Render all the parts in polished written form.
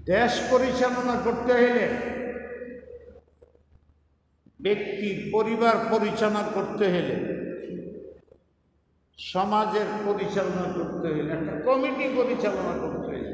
দেশ পরিচালনা করতে হলে, ব্যক্তি পরিবার পরিচালনা করতে হলে, সমাজের পরিচালনা করতে হলে, একটা কমিটি পরিচালনা করতে হলে,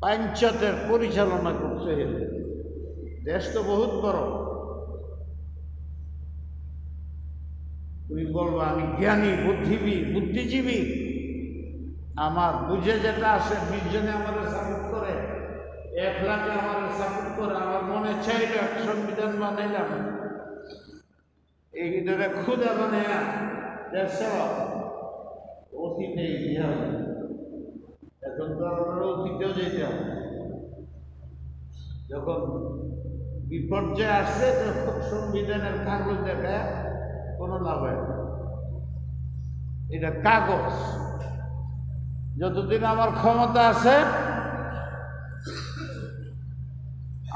পঞ্চায়েতের পরিচালনা করতে হলে, দেশ তো বহুত বড়। তুমি বলবা আমি জ্ঞানী, বুদ্ধিজীবী, আমার বুঝে যেটা আসে 20 জনে আমার সাপোর্ট করে, 1 লাখে আমার সাপোর্ট করে, আমার মনে চাইল এক সংবিধান বানাইলাম, এই ধরে ক্ষুদা বানাইয়া দেশ অতীতে ইয়ে হবে। এখন তো আমরা অতীতেও যেতে হবে। যখন বিপর্যয় আসছে তখন সংবিধানের কাগজ দেখায় কোনো লাভ হয় না। এটা কাগজ। যতদিন আমার ক্ষমতা আছে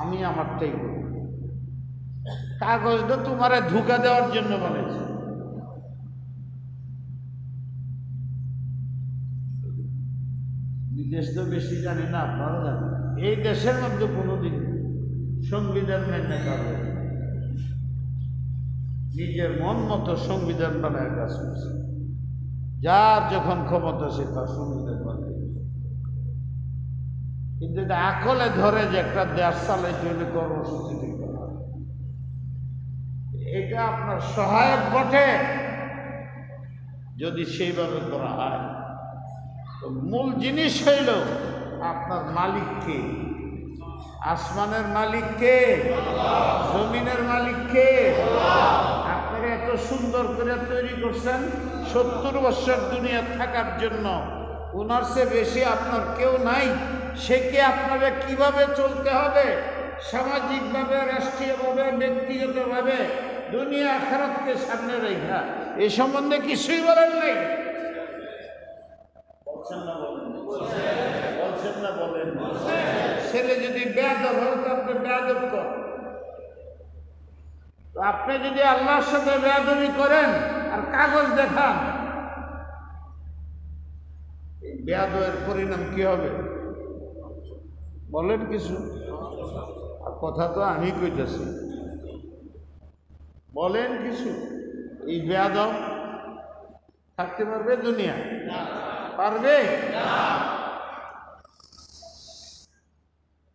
আমি আমারটাই করি। কাগজটা তোমারে ধোঁকা দেওয়ার জন্য বানাইছে। বিদেশ তো বেশি জানি না, আপনারা জানেন। এই দেশের মধ্যে কোনোদিন সংবিধান মেনে কারো নিজের মন মতো সংবিধান বানায় কাজ করছে। যার যখন ক্ষমতা সে তার সংবিধান বানায়। কিন্তু এটা আকলে ধরে যে একটা দেশ চালাইতে হলে কর্মসূচি দিতে হয়, এটা আপনার সহায়ক বটে যদি সেইভাবে করা হয়। তো মূল জিনিস হইল আপনার মালিক কে? আসমানের মালিক কে? জমিনের মালিক কে? আপনারা এত সুন্দর করে তৈরি করছেন 70 বছর দুনিয়া থাকার জন্য। ওনার চেয়ে বেশি আপনার কেউ নাই। সে কি আপনারা কিভাবে চলতে হবে, সামাজিকভাবে, রাষ্ট্রীয়ভাবে, ব্যক্তিগতভাবে, দুনিয়া আখিরাতকে সামনে রেখা, এই সম্বন্ধে কিছুই বলেন নাই। বলছেন না বলেন? ছেলে যদি বেয়াদব হয় তো আপনি বেয়াদব করেন। তো আপনি যদি আল্লাহর সাথে বেয়াদবি করেন আর কাগজ দেখান, এই বেয়াদবের পরিণাম কি হবে বলেন কিছু? আর কথা তো আমি কইতেছি, বলেন কিছু। এই বেয়াদব থাকতে পারবে দুনিয়া? পারবে?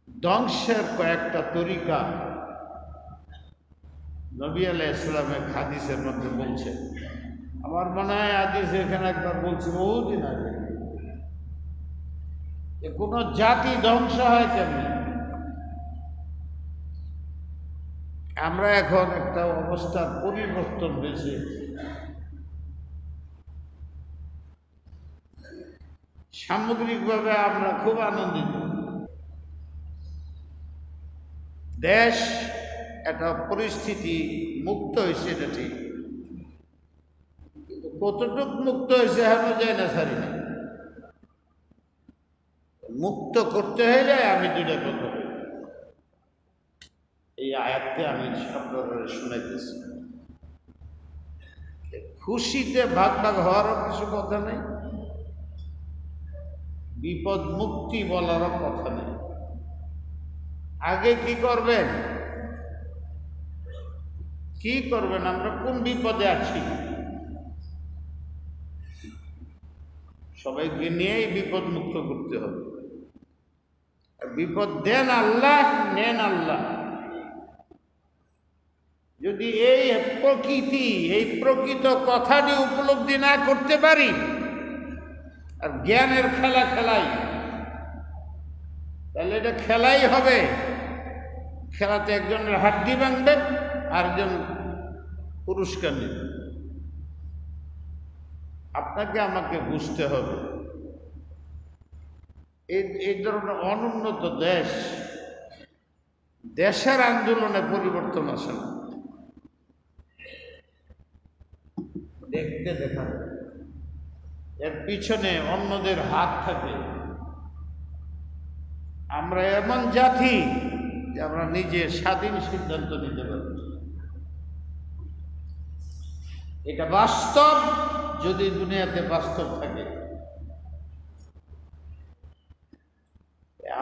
ধ্বংসের কয়েকটা তরিকা নবী আলাইহিস সালামের হাদিসের মধ্যে বলছে। আমার মনে হয় হাদিস এখানে একবার বলছি বহুদিন আগে, যে কোনো জাতি ধ্বংস হয় কেমনি। আমরা এখন একটা অবস্থার পরিবর্তন হয়েছে। সামগ্রিকভাবে আমরা খুব আনন্দিত। দেশ একটা পরিস্থিতি মুক্ত হয়েছে, এটা ঠিক, কিন্তু কতটুক মুক্ত হয়েছে এখনো যায় না, সারি না। মুক্ত করতে হলে আমি দুইটা কথা বলি, এই আয়াতকে আমি আপনারা শুনাইতেছি। খুশিতে ভাগ ভাগ হওয়ারও কিছু কথা নেই, বিপদ মুক্তি বলারও কথা নেই। আগে কি করবেন, কি করবেন, আমরা কোন বিপদে আছি, সবাইকে নিয়েই বিপদ মুক্ত করতে হবে। বিপদ দেন আল্লাহ, নেন আল্লাহ। যদি এই প্রকৃতি, এই প্রকৃত কথাটি উপলব্ধি না করতে পারি আর জ্ঞানের খেলা খেলাই, তাহলে এটা খেলাই হবে। খেলাতে একজনের হাড্ডি ভাঙবে আর একজন পুরস্কার নেবে। আপনাকে আমাকে বুঝতে হবে, এই ধরনের অনুন্নত দেশের আন্দোলনে পরিবর্তন আসে না, দেখতে দেখা এর পিছনে অন্যদের হাত থাকে। আমরা এমন জাতি যে আমরা নিজে স্বাধীন সিদ্ধান্ত নিতে পারি। এটা বাস্তব, যদি দুনিয়াতে বাস্তব থাকে।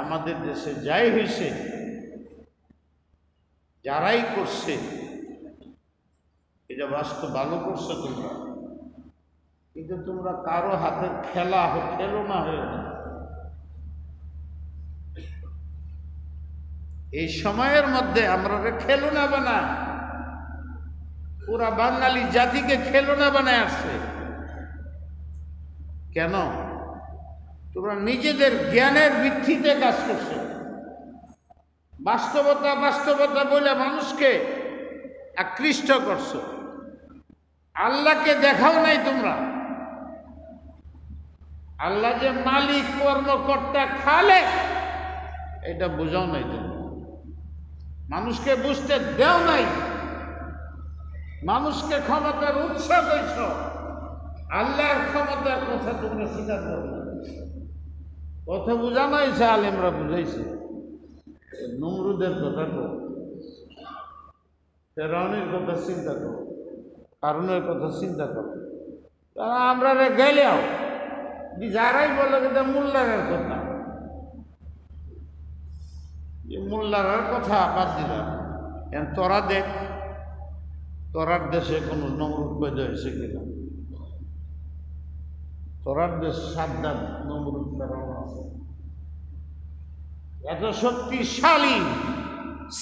আমাদের দেশে যাই হয়েছে, যারাই করছে এটা বাস্তব ভালো করছে তোমরা, কিন্তু তোমরা কারো হাতের খেলো না হয়ে না। এই সময়ের মধ্যে আমরা খেলো না বানায়, পুরা বাঙালি জাতিকে খেলো না বানায় আসছে। কেন? তোমরা নিজেদের জ্ঞানের ভিত্তিতে কাজ করছো, বাস্তবতা বাস্তবতা বলে মানুষকে আকৃষ্ট করছো, আল্লাহকে দেখাও নাই তোমরা। আল্লাহ যে মালিক, কর্মকর্তা, খালেক, এটা বোঝাও নাই তোমরা, মানুষকে বুঝতে দেও নাই, মানুষকে ক্ষমতার উৎসাহ দিয়েছ, আল্লাহর ক্ষমতার কথা তোমরা স্বীকার করো না। কথা বোঝানো হয়েছে, আলেমরা বুঝাইছে। নমরুদের কথা কো, ফেরাউনের কথা চিন্তা করো, কারণের কথা চিন্তা করো। তারা আমরা গেলেও যারাই বলে কিন্তু মোল্লারের কথা, মোল্লারের কথা বাদ দিলাম। তোরা দেখ, তোরার দেশে কোনো নমরুদ পয়দা হয়েছে কিনা? তোরার দেশ সাবধান, নমরুদ ফেরাউন আছে। এত শক্তিশালী,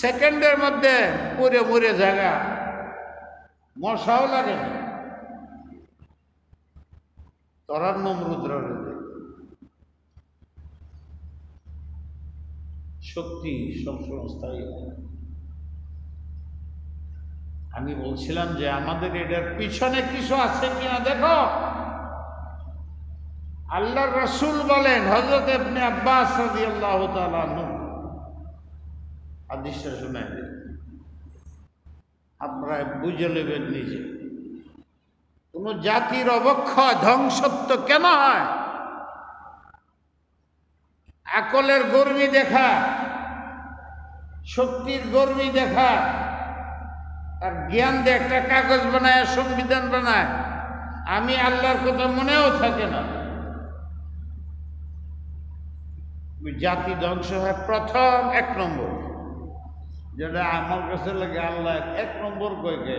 সেকেন্ডের মধ্যে পুরে মুড়ে জায়গা, মশাও লাগে না। তোরার নমরুদ শক্তি সবসময় স্থায়ী। আমি বলছিলাম যে আমাদের এটার পিছনে কিছু আছে কিনা দেখো। আল্লাহর রাসূল বলেন, হযরত ইবনে আব্বাস রাদিয়াল্লাহু তাআলা আনহু হাদিসটা শুনায় দেন, আপনারা বুঝে নেবেন নিজে। কোন জাতির অবক্ষয়, ধ্বংসত্ব কেন হয়? আকলের গর্মি দেখা, শক্তির গর্মি দেখা, আর জ্ঞান দিয়ে একটা কাগজ বানায়, সংবিধান বানায়, আমি আল্লাহর কথা মনেও থাকে না। জাতি ধ্বংস হয় প্রথম 1 নম্বর, যেটা আমার কাছে লাগে আল্লাহ 1 নম্বর কয়ে গে,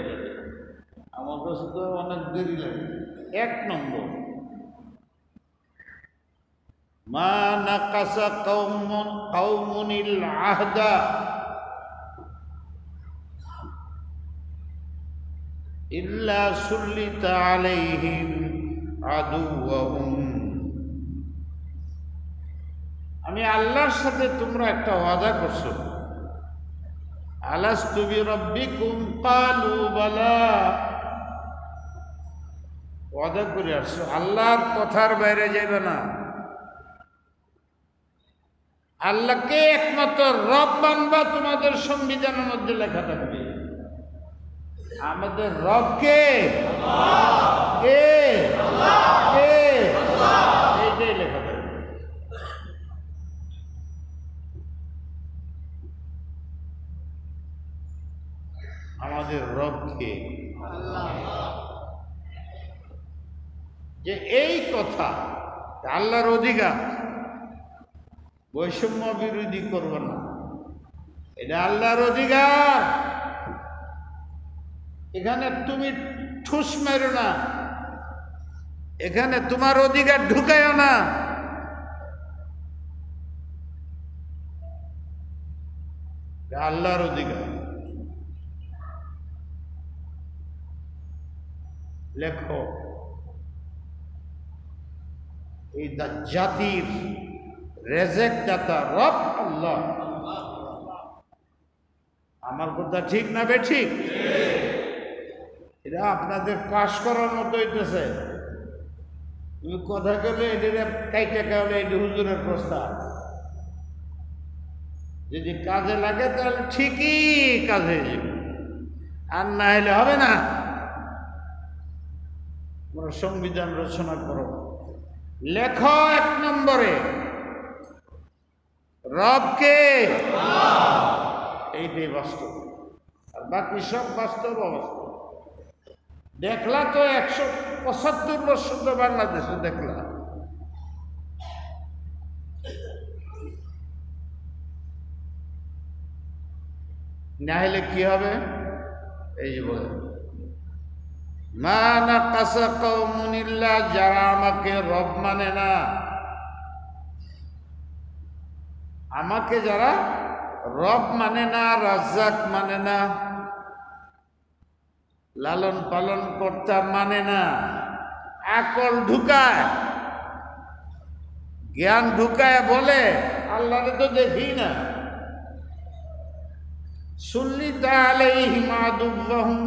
আমার কাছে তো অনেক দেরি লাগে। 1 নম্বর, মা নাকাসা কওমুনিল আহদা ইল্লা সুল্লিতা আলাইহিম আদুওয়াহুম। আমি আল্লাহর সাথে তোমরা একটা ওয়াদা করছো, আলাস্তু বিরাব্বিকুম ক্বালু বালা। ওয়াদা করে আসছো, আল্লাহর কথার বাইরে যাইবে না। আল্লাহকে একমাত্র রব মানবা, তোমাদের সংবিধানের মধ্যে লেখা থাকবে। আমাদের রব কে? কে? কে? এইটাই লেখা থাকবে। আমাদের রব কে? যে এই কথা আল্লাহর অধিকার, বৈষম্য বিরোধী করব না, এটা আল্লাহর অধিকার। এখানে তুমি ঠুস মেরো না, এখানে তোমার অধিকার ঢুকায়ও না। আল্লাহর অধিকার। লেখো, এই জাতির রেজেক দাতা রব আল্লাহ। আমার কথা ঠিক না বেঠিক? এটা আপনাদের পাশ করার মতো হইতেছে। তুমি কথা বলে এটা কাইটা কাউলে এটা হুজুরের প্রস্তাব, যদি কাজে লাগে তাহলে ঠিকই কাজে যাবে, আর না হলে হবে না। তোমরা সংবিধান রচনা করো, লেখো 1 নম্বরে রবকে, এইটাই বাস্তব। আর বাকি সব বাস্তব অবাস্তব। দেখলা তো 175 বছর তো বাংলাদেশে দেখলা, না হলে কি হবে? এই যে বলে মা নাকাসা কওমুন ইল্লা, যারা আমাকে রব মানে না, আমাকে যারা রব মানে না, রাজ্জাক মানে না, লালন পালন কর্তা মানে না, আকল ঢুকায়, জ্ঞান ঢুকায় বলে আল্লাহরে তো দেখি না, সুল্লিতা আলাইহিম আদুওয়াহুম,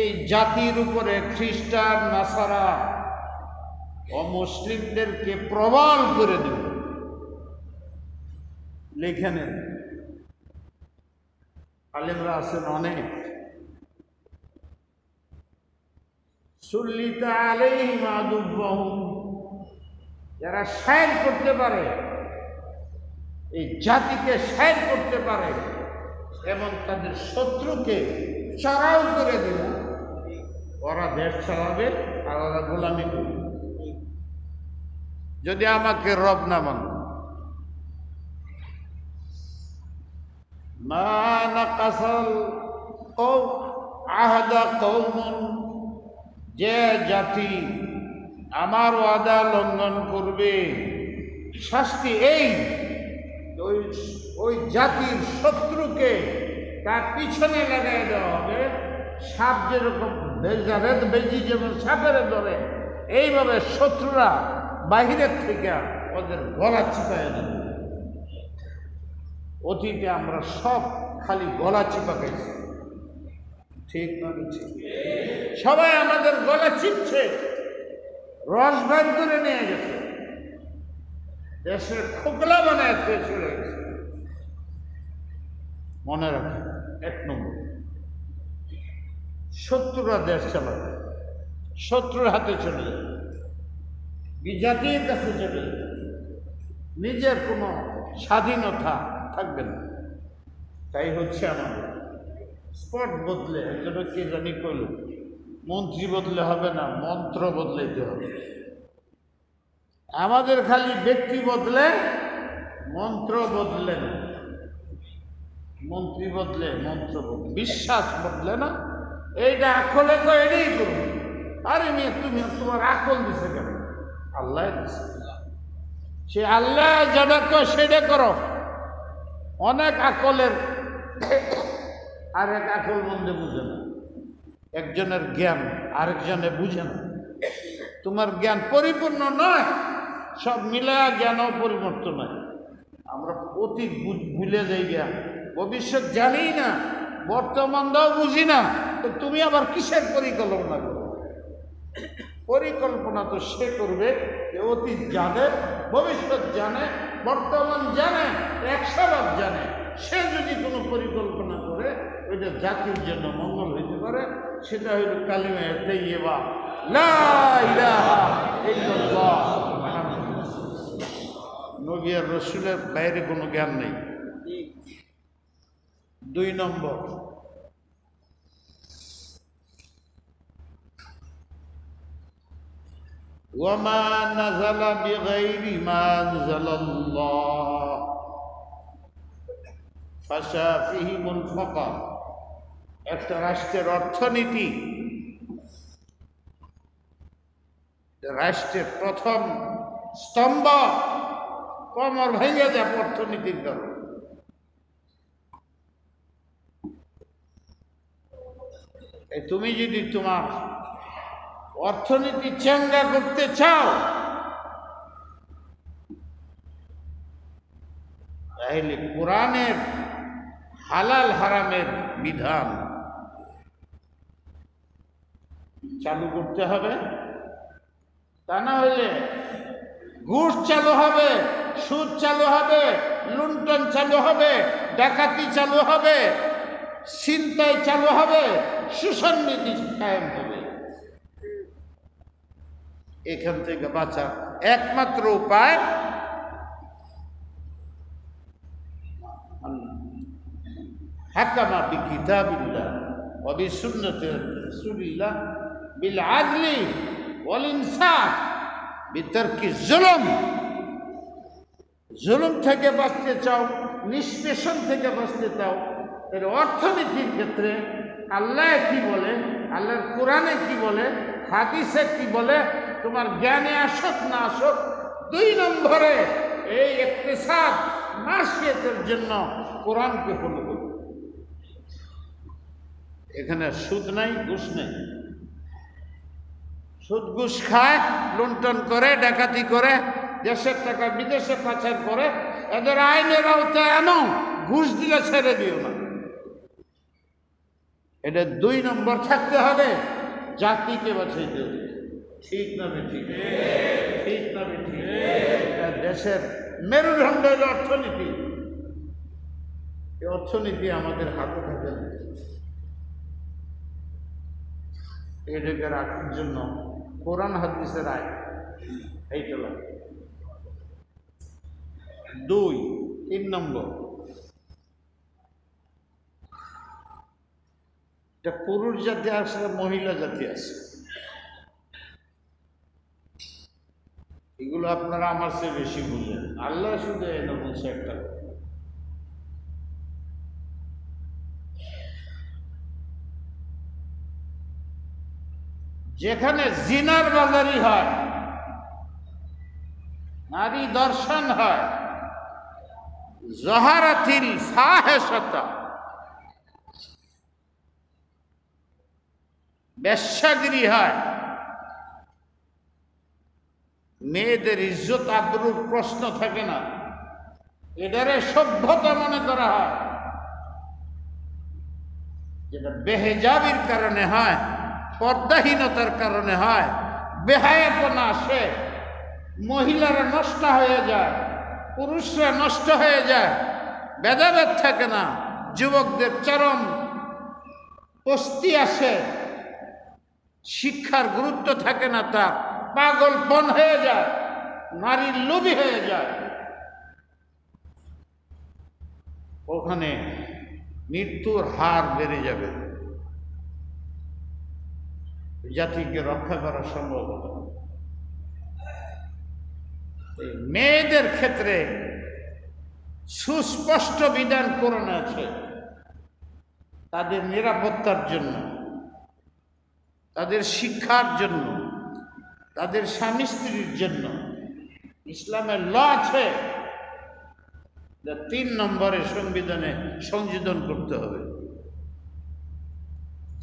এই জাতির উপরে খ্রিস্টান নাসারা অমুসলিমদেরকে প্রবল করে দেব। লিখে নেন, আলেমরা আছেন অনেক। সুল্লিতা আলাইহিম আদুওয়াহুম, যারা শায়ের করতে পারে, এই জাতিকে শায়ের করতে পারে এবং তাদের শত্রুকে চড়াও করে দেব, ওরা দেশ চালাবে আর ওরা গোলামি করবে যদি আমাকে রব না মানে। মা নাকাসাল আহদা কওমুন, যে জাতি আমার ওয়াদা লঙ্ঘন করবে, শাস্তি এই, ওই জাতির শত্রুকে তার পিছনে লাগাই দেওয়া হবে। সাপ যেরকম বেজি যেমন সাপের ধরে, এইভাবে শত্রুরা বাহিরের থেকে ওদের গলা চিপায় দেবে। অতীতে আমরা সব খালি গলা চিপা খাইছি, ঠিক না? সবাই আমাদের গলা চিপছে, রস বের করে নিয়ে গেছে, দেশের খোকলা বানায় থেকে চলে গেছে। মনে রাখেন, 1 নম্বর, শত্রুরা দেশ চালাবে, শত্রুর হাতে চলে যাবে, বিজাতির কাছে চলে যাবে, নিজের কোনো স্বাধীনতা থাকবে না। তাই হচ্ছে আমাদের স্পট বদলে, একজনে কে জানি কইল, মন্ত্রী বদলে হবে না, মন্ত্র বদলাইতে হবে। আমাদের খালি ব্যক্তি বদলে, মন্ত্র বদলে না। মন্ত্রী বদলে, মন্ত্র বদলে, বিশ্বাস বদলে না। এইটা আকলে তো এটাই করবো। আরে মেয়ে, তুমি তোমার আকল দিছে কেন? আল্লাহ দিছে, সে আল্লাহ যেটা কো সেটা করো। অনেক আকলের আরেক আকল মন্দে বুঝে না, একজনের জ্ঞান আরেকজনে বুঝে না। তোমার জ্ঞান পরিপূর্ণ নয়, সব মিলায়া জ্ঞানও পরিবর্তন নয়। আমরা অতীত ভুলে যাই, জ্ঞান ভবিষ্যৎ জানি না, বর্তমানটাও বুঝি না, তো তুমি আবার কিসের পরিকল্পনা করো? পরিকল্পনা তো সে করবে যে অতীত জানে, ভবিষ্যৎ জানে, বর্তমান জানে, 100 বার জানে। সে যদি কোনো পরিকল্পনা করে ওইটা জাতির জন্য মঙ্গল হইতে পারে, সেটা হইল কালিমা তাইয়্যিবা লা ইলাহা ইল্লাল্লাহ। নবী আর রাসূলের বাইরে কোনো জ্ঞান নেই। 2 নম্বর, ওয়ামা নাযালা বিগাইরি মা আনজালাল্লাহ ফাশা ফিহিমুল ফাকার। একটা রাষ্ট্রের অর্থনীতি, রাষ্ট্রের প্রথম স্তম্ভ কমর ভেঙে যাবে অর্থনীতির কারণে। তুমি যদি তোমার অর্থনীতি চাঙ্গা করতে চাও, তাহলে কোরআনের হালাল হারামের বিধান চালু করতে হবে। তা না হলে ঘুষ চালু হবে, সুদ চালু হবে, লুণ্ঠন চালু হবে, ডাকাতি চালু হবে, ছিনতাই চালু হবে, শোষণ নীতি কায়েম হবে। এখান থেকে বাঁচার একমাত্র উপায় হাকামা বিকিতাবিল্লাহ ওয়া বিসুন্নতি রাসূলিল্লাহ বিল আদলি ওয়াল ইনসাফ বিতারকি জুলুম। জুলুম থেকে বাঁচতে চাও, নিষ্পেষণ থেকে বাঁচতে চাও, এর অর্থনীতির ক্ষেত্রে আল্লাহ কি বলে, আল্লাহর কোরআনে কি বলে, হাদিসে কি বলে, তোমার জ্ঞানে আসুক না আসুক, 2 নম্বরে এই ইকতিসাদ মাসিয়াতের জন্য কোরআনকে ফলো করবে। এখানে সুদ নাই, ঘুষ নেই। সুদ ঘুষ খায়, লুণ্ঠন করে, ডাকাতি করে, দেশের টাকা বিদেশে পাচার করে, এদের আইনের আওতায় আনো, ঘুষ দিলে ছেড়ে দিও না। এটা 2 নম্বর থাকতে হবে, জাতিকে বাঁচাইতে হবে। ঠিক না বেঠিক? ঠিক না বেঠিক? দেশের মেরুদণ্ড হল অর্থনীতি। এই অর্থনীতি আমাদের হাতে থাকে না। এটাকে রাখার জন্য কোরআন হাদিসের আয় এইটা লাগে। 3 নম্বর, এটা পুরুষ জাতি আছে, মহিলা জাতি আছে। এগুলো আপনারা আমার চেয়ে বেশি বুঝেন। আল্লাহ শুধু এনে বলছে একটা, যেখানে জিনার বাজারি হয়, নারী দর্শন হয়, জহারাতিল ফাহিশাতা, বেশ্যাগিরি হয়, মেয়েদের ইজ্জত আবরুর প্রশ্ন থাকে না, এটারে সভ্যতা মনে করা হয়। যেটা বেহেজাবির কারণে হয়, পর্দাহীনতার কারণে হয়, বেহায়াপনা আসে, মহিলারা নষ্ট হয়ে যায়, পুরুষরা নষ্ট হয়ে যায়, ভেদাভেদ থাকে না, যুবকদের চরম পস্তি আসে, শিক্ষার গুরুত্ব থাকে না, তার পাগলপন হয়ে যায়, নারীর লোভী হয়ে যায়। ওখানে মৃত্যুর হার বেড়ে যাবে, জাতিকে রক্ষা করা সম্ভব হবে না। মেয়েদের ক্ষেত্রে সুস্পষ্ট বিধান কোরআনে আছে, তাদের নিরাপত্তার জন্য, তাদের শিক্ষার জন্য, তাদের স্বামী স্ত্রীর জন্য ইসলামের ল আছে। 3 নম্বরে সংবিধানে সংযোজন করতে হবে।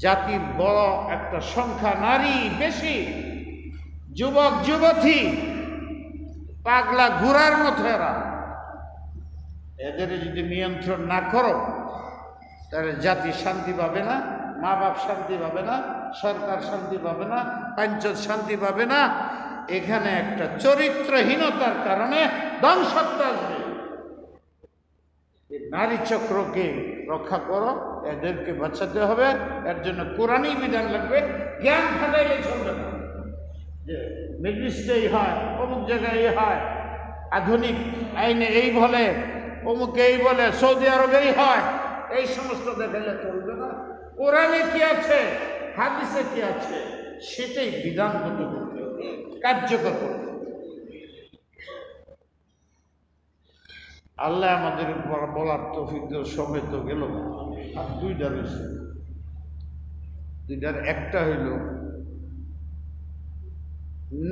জাতির বড় একটা সংখ্যা নারী বেশি, যুবক যুবতী পাগলা ঘোড়ার মতো এরা। এদের যদি নিয়ন্ত্রণ না করো, তাহলে জাতি শান্তি পাবে না, মা বাপ শান্তি পাবে না, সরকার শান্তি পাবে না, পঞ্চায়েত শান্তি পাবে না। এখানে একটা চরিত্রহীনতার কারণে ধ্বংসত্ব আসবে। নারী চক্রকে রক্ষা করো, এদেরকে বাঁচাতে হবে। এর জন্য কোরআনী বিধান লাগবে, জ্ঞান খাটাইলে চলবে না। যে ম্যাজিস্ট্রেট হয়, অমুক জায়গায় এই হয়, আধুনিক আইনে এই বলে, অমুক এই বলে, সৌদি আরবে এই হয়, এই সমস্ত দেখাইলে চলবে না। কোরআনে কি আছে, হাদিসে কি আছে, সেটাই বিধানগত করতে হবে, কার্যকর করতে হবে। আল্লাহ আমাদের বলার তৌফিক সময় তো গেল, আর 2টা রয়েছে। 2টার একটা হইল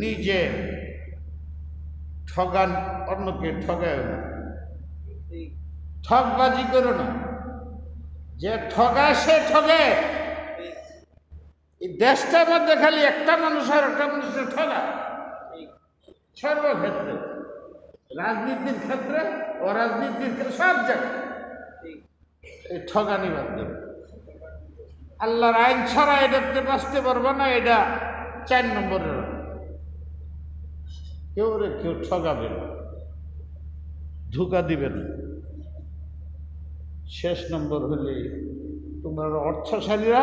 নিজে ঠগান, অন্যকে ঠগায় না, ঠগবাজি করো না। যে ঠগায় সে ঠগে। এই দেশটার মধ্যে খালি একটা মানুষ আর একটা মানুষের ঠগা, সর্বক্ষেত্রে, রাজনীতির ক্ষেত্রে, অরাজনীতির ক্ষেত্রে, সব জায়গায় এই ঠগানি বাদ দেবে। আল্লাহর আইন ছাড়া এটাতে বাঁচতে পারবে না। এটা 4 নম্বরের। কেউ ঠগাবে না, ধোঁকা দিবে না। শেষ নম্বর হলে তোমরা অর্থশালীরা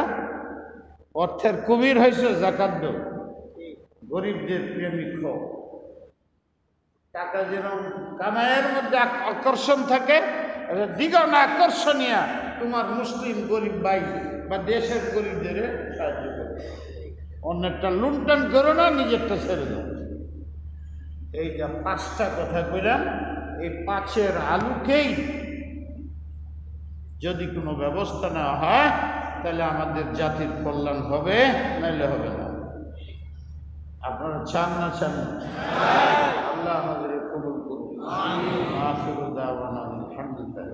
অর্থের কুমির হয়েছে, জাকাত দাও, গরিবদের প্রেমিক হও। টাকা যেরকম কামাইয়ের মধ্যে আকর্ষণ থাকে, দ্বিগুণ আকর্ষণীয় তোমার মুসলিম গরিব ভাই বা দেশের গরিবদের সাহায্য করো। অন্যেরটা লুণ্ঠন করো না, নিজেরটা ছেড়ে দাও। এইটা 5টা কথা কইলাম। এই 5-এর আলোকেই যদি কোনো ব্যবস্থা নেওয়া হয় তাহলে আমাদের জাতির কল্যাণ হবে, নাইলে হবে না। আপনারা চান না চান? আল্লাহ আমাদের কবুল করুন। আখিরু দাওয়ানা আলহামদুলিল্লাহ।